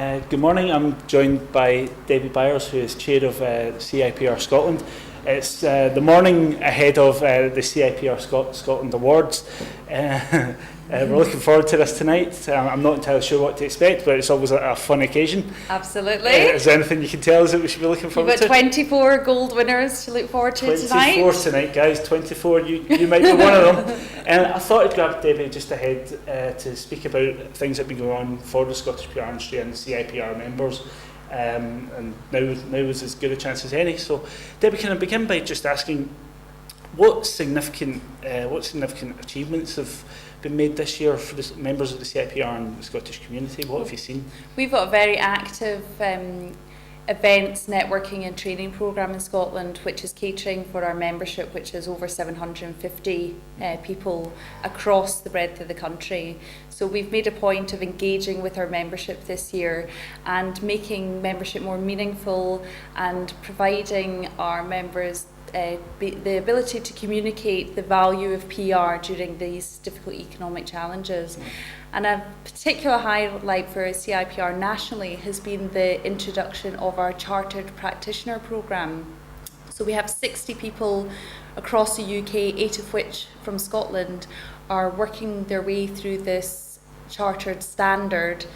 Good morning. I'm joined by Debbie Byres, who is chair of CIPR Scotland. It's the morning ahead of the CIPR Scotland Awards. We're looking forward to this tonight. I'm not entirely sure what to expect, but it's always a fun occasion. Absolutely. Is there anything you can tell us that we should be looking forward to? We've got 24 gold winners to look forward to 24 tonight, guys. 24. You might be one of them. I thought I'd grab Debbie just ahead to speak about things that have been going on for the Scottish PR industry and CIPR members. And now is as good a chance as any. So, Debbie, can I begin by just asking what significant achievements have been made this year for the members of the CIPR and the Scottish community? What have you seen? We've got a very active events, networking and training programme in Scotland, which is catering for our membership, which is over 750 people across the breadth of the country. So we've made a point of engaging with our membership this year and making membership more meaningful and providing our members the ability to communicate the value of PR during these difficult economic challenges. And a particular highlight for CIPR nationally has been the introduction of our Chartered Practitioner programme. So we have 60 people across the UK, 8 of which from Scotland, are working their way through this chartered standard.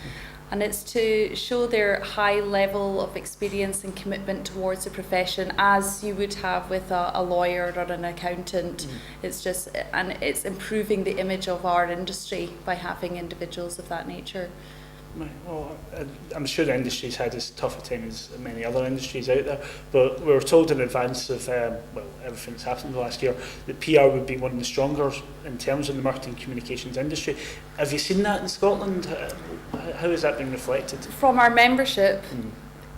And it's to show their high level of experience and commitment towards the profession, as you would have with a lawyer or an accountant. It's improving the image of our industry by having individuals of that nature. Right. Well, I'm sure the industry's had as tough a time as many other industries out there, but we were told in advance of everything that's happened in the last year that PR would be one of the stronger in terms of the marketing communications industry. Have you seen that in Scotland? How has that been reflected? From our membership,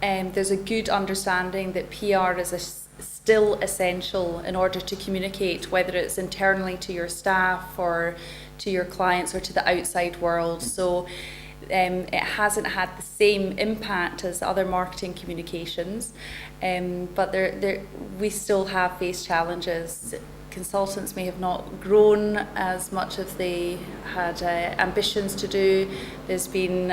there's a good understanding that PR is still essential in order to communicate, whether it's internally to your staff or to your clients or to the outside world. So it hasn't had the same impact as other marketing communications, but we still have faced challenges. Consultants may have not grown as much as they had ambitions to do. There's been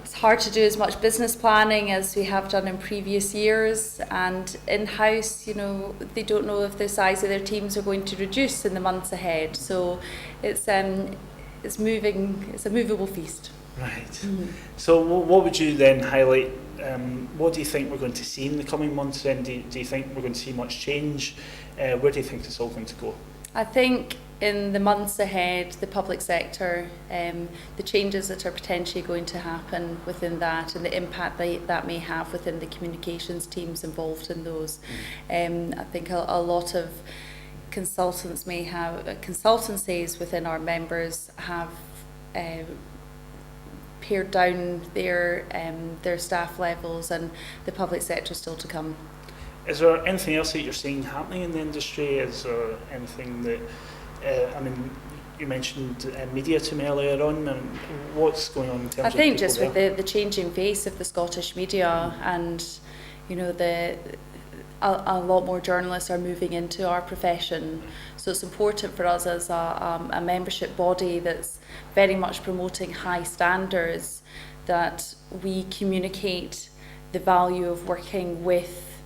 it's hard to do as much business planning as we have done in previous years, and in-house, they don't know if the size of their teams are going to reduce in the months ahead. So it's a movable feast. Right. Mm-hmm. So what would you then highlight? What do you think we're going to see in the coming months then? Do you think we're going to see much change? Where do you think it's all going to go? I think in the months ahead, the public sector, the changes that are potentially going to happen within that and the impact that may have within the communications teams involved in those. I think a lot of consultancies within our members have pared down their staff levels, and the public sector is still to come. Is there anything else that you're seeing happening in the industry? Is there anything that, you mentioned media to me earlier on, and what's going on in terms of I think just with the changing face of the Scottish media, and a lot more journalists are moving into our profession. So it's important for us as a membership body that's very much promoting high standards, that we communicate the value of working with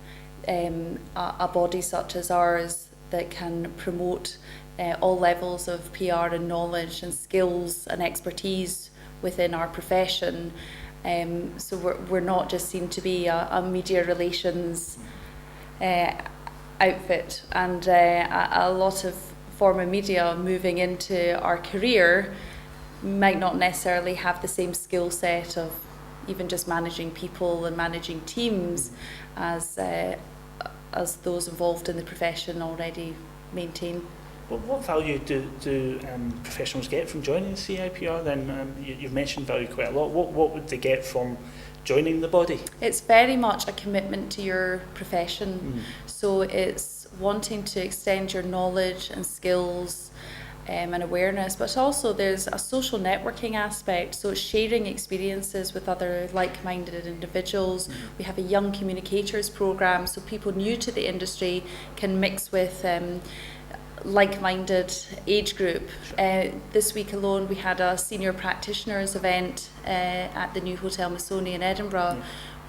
a body such as ours that can promote all levels of PR and knowledge and skills and expertise within our profession. So we're not just seen to be a media relations outfit, and a lot of former media moving into our career might not necessarily have the same skill set of even just managing people and managing teams as those involved in the profession already maintain. Well, what value do professionals get from joining the CIPR then? You've mentioned value quite a lot. What would they get from joining the body? It's very much a commitment to your profession. So it's wanting to extend your knowledge and skills and awareness, but also there's a social networking aspect, so it's sharing experiences with other like-minded individuals. We have a young communicators programme, so people new to the industry can mix with like-minded age group. This week alone we had a senior practitioners event at the new Hotel Masoni in Edinburgh,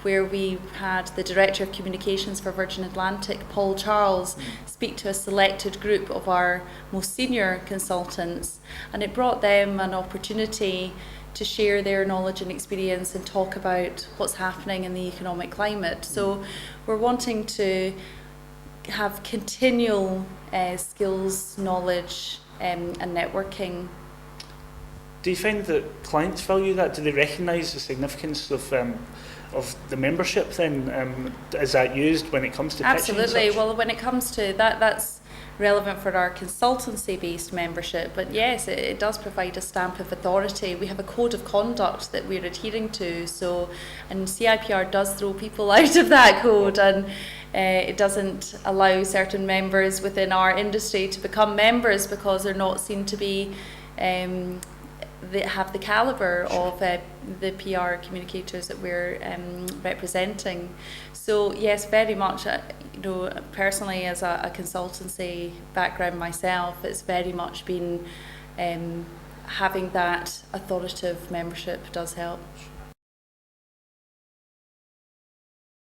where we had the Director of Communications for Virgin Atlantic, Paul Charles, speak to a selected group of our most senior consultants, and it brought them an opportunity to share their knowledge and experience and talk about what's happening in the economic climate. So we're wanting to have continual skills, knowledge and networking. Do you find that clients value that? Do they recognise the significance of the membership then? Is that used when it comes to pitching? Absolutely. Well, when it comes to that, that's relevant for our consultancy-based membership, but yes, it does provide a stamp of authority. We have a code of conduct that we're adhering to, so, and CIPR does throw people out of that code, and it doesn't allow certain members within our industry to become members because they're not seen to be they have the calibre of the PR communicators that we're representing. So yes, very much, personally as a consultancy background myself, it's very much been having that authoritative membership does help.